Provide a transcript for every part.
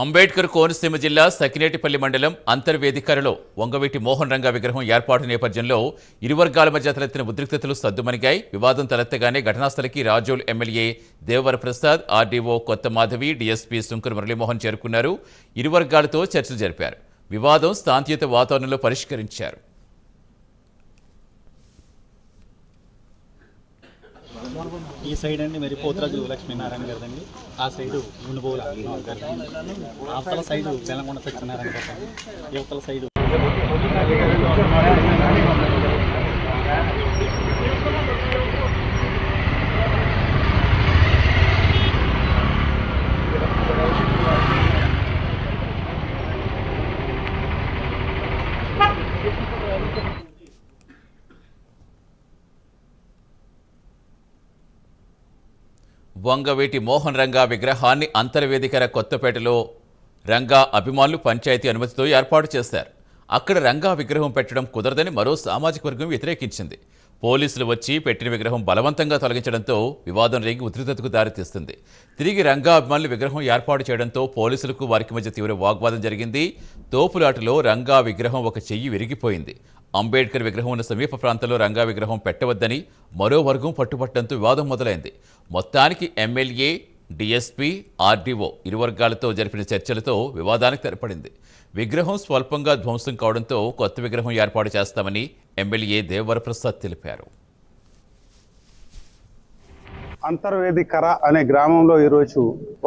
అంబేద్కర్ కోనసీమ జిల్లా సకినేటిపల్లి మండలం అంతర్వేదికరలో వంగవీటి మోహన్ రంగా విగ్రహం ఏర్పాటు నేపథ్యంలో ఇరు వర్గాల మధ్య తలెత్తిన ఉద్రిక్తతలు సద్దుమణిగాయి. వివాదం తలెత్తగానే ఘటనాస్థలికి రాజోల్ ఎమ్మెల్యే దేవరప్రసాద్, ఆర్డీఓ కొత్త మాధవి, డీఎస్పీ సుంకర్ మురళీమోహన్ చేరుకున్నారు. ఇరు వర్గాలతో చర్చలు జరిపారు. వివాదం శాంతియుత వాతావరణంలో పరిష్కరించారు. ఈ సైడ్ అండి మరి పోతురాజు లక్ష్మీనారాయణ గారిదండి, ఆ సైడు గుండుబోల గారిదండి, అవతల సైడు తెలంగాణ సత్యనారాయణ గారిదండి, యువతల సైడు వంగవీటి మోహన్ రంగా విగ్రహాన్ని అంతర్వేదికర కొత్తపేటలో రంగా అభిమానులు పంచాయతీ అనుమతితో ఏర్పాటు చేశారు. అక్కడ రంగా విగ్రహం పెట్టడం కుదరదని మరో సామాజిక వర్గం వ్యతిరేకించింది. పోలీసులు వచ్చి పెట్టిన విగ్రహం బలవంతంగా తొలగించడంతో వివాదం రేగి ఉద్రిక్తతకు దారితీస్తుంది. తిరిగి రంగా అభిమానులు విగ్రహం ఏర్పాటు చేయడంతో పోలీసులకు వారికి మధ్య తీవ్ర వాగ్వాదం జరిగింది. తోపులాటలో రంగా విగ్రహం ఒక చెయ్యి విరిగిపోయింది. అంబేద్కర్ విగ్రహం ఉన్న సమీప ప్రాంతంలో రంగా విగ్రహం పెట్టవద్దని మరో వర్గం పట్టుబట్టడంతో వివాదం మొదలైంది. మొత్తానికి ఎమ్మెల్యే, డీఎస్పీ, ఆర్డీఓ ఇరు వర్గాలతో జరిపిన చర్చలతో వివాదానికి తెరపడింది. విగ్రహం స్వల్పంగా ధ్వంసం కావడంతో కొత్త విగ్రహం ఏర్పాటు చేస్తామని ఎమ్మెల్యే దేవరప్రసాద్ తెలిపారు. అంతర్వేదికర అనే గ్రామంలో ఈరోజు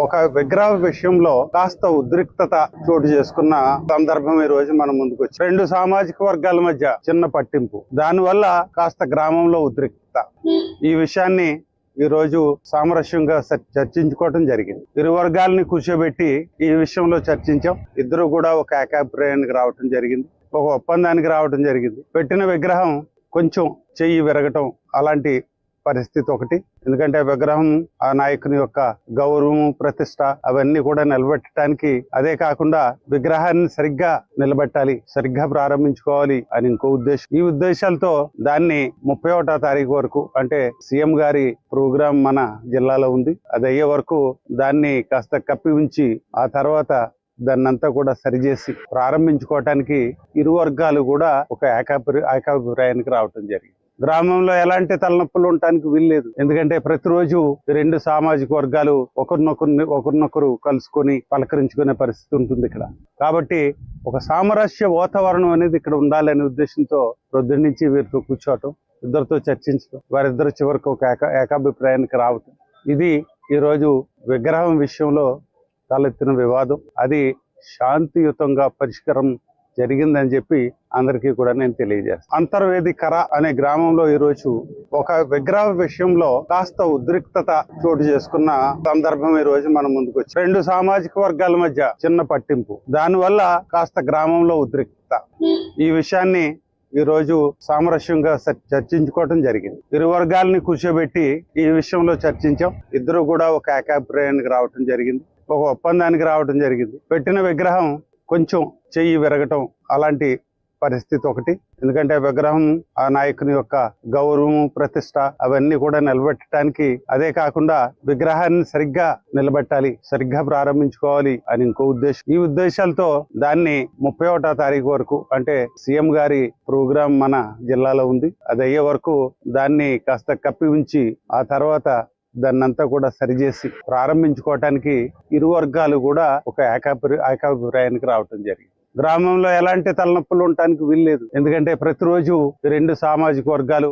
ఒక విగ్రహ విషయంలో కాస్త ఉద్రిక్తత చోటు చేసుకున్న సందర్భం ఈ రోజు మన ముందుకు వచ్చి రెండు సామాజిక వర్గాల మధ్య చిన్న పట్టింపు, దానివల్ల కాస్త గ్రామంలో ఉద్రిక్తత. ఈ విషయాన్ని ఈ రోజు సామరస్యంగా చర్చించుకోవడం జరిగింది. ఇరు వర్గాలని కూర్చోబెట్టి ఈ విషయంలో చర్చించాం. ఇద్దరు కూడా ఒక ఏకాభిప్రాయానికి రావటం జరిగింది, ఒక ఒప్పందానికి రావటం జరిగింది. పెట్టిన విగ్రహం కొంచెం చెయ్యి విరగటం అలాంటి పరిస్థితి ఒకటి. ఎందుకంటే విగ్రహం ఆ నాయకుని యొక్క గౌరవం, ప్రతిష్ట అవన్నీ కూడా నిలబెట్టడానికి, అదే కాకుండా విగ్రహాన్ని సరిగ్గా నిలబెట్టాలి, సరిగ్గా ప్రారంభించుకోవాలి అని ఇంకో ఉద్దేశం. ఈ ఉద్దేశాలతో దాన్ని 31వ తారీఖు వరకు, అంటే సీఎం గారి ప్రోగ్రాం మన జిల్లాలో ఉంది, అది అయ్యే వరకు దాన్ని కాస్త కప్పి ఉంచి ఆ తర్వాత దాన్నంతా కూడా సరిచేసి ప్రారంభించుకోవటానికి ఇరు వర్గాలు కూడా ఒక ఏకాభిప్రాయానికి రావటం జరిగింది. గ్రామంలో ఎలాంటి తలనొప్పులు ఉండటానికి వీల్లేదు. ఎందుకంటే ప్రతిరోజు రెండు సామాజిక వర్గాలు ఒకరినొకరు కలుసుకొని పలకరించుకునే పరిస్థితి ఉంటుంది ఇక్కడ. కాబట్టి ఒక సామరస్య వాతావరణం అనేది ఇక్కడ ఉండాలనే ఉద్దేశంతో ప్రొద్దున నుంచి వీరితో కూర్చోవటం, ఇద్దరితో చర్చించడం, వారిద్దరు చివరికి ఒక ఏకాభిప్రాయానికి రావటం, ఇది ఈరోజు విగ్రహం విషయంలో తలెత్తిన వివాదం. అది శాంతియుతంగా పరిష్కారం జరిగిందని చెప్పి అందరికీ కూడా నేను తెలియజేస్తాను. అంతర్వేదికర అనే గ్రామంలో ఈరోజు ఒక విగ్రహ విషయంలో కాస్త ఉద్రిక్తత చోటు చేసుకున్న సందర్భం ఈ రోజు మన ముందుకు వచ్చి రెండు సామాజిక వర్గాల మధ్య చిన్న పట్టింపు, దానివల్ల కాస్త గ్రామంలో ఉద్రిక్తత. ఈ విషయాన్ని ఈ రోజు సామరస్యంగా చర్చించుకోవడం జరిగింది. ఇరు వర్గాలని కూర్చోబెట్టి ఈ విషయంలో చర్చించాం. ఇద్దరు కూడా ఒక ఏకాభిప్రాయానికి రావటం జరిగింది, ఒక ఒప్పందానికి రావటం జరిగింది. పెట్టిన విగ్రహం కొంచెం చెయ్యి విరగటం అలాంటి పరిస్థితి ఒకటి. ఎందుకంటే విగ్రహం ఆ నాయకుని యొక్క గౌరవం, ప్రతిష్ట అవన్నీ కూడా నిలబెట్టడానికి, అదే కాకుండా విగ్రహాన్ని సరిగ్గా నిలబెట్టాలి, సరిగ్గా ప్రారంభించుకోవాలి అని ఇంకో ఉద్దేశం. ఈ ఉద్దేశాలతో దాన్ని 31వ తారీఖు వరకు, అంటే సీఎం గారి ప్రోగ్రాం మన జిల్లాలో ఉంది, అది అయ్యే వరకు దాన్ని కాస్త కప్పి ఉంచి ఆ తర్వాత దాన్నంతా కూడా సరిచేసి ప్రారంభించుకోవటానికి ఇరు వర్గాలు కూడా ఒక ఏకాభిప్రాయానికి రావటం జరిగింది. గ్రామంలో ఎలాంటి తలనొప్పులు ఉండటానికి వీల్లేదు. ఎందుకంటే ప్రతిరోజు రెండు సామాజిక వర్గాలు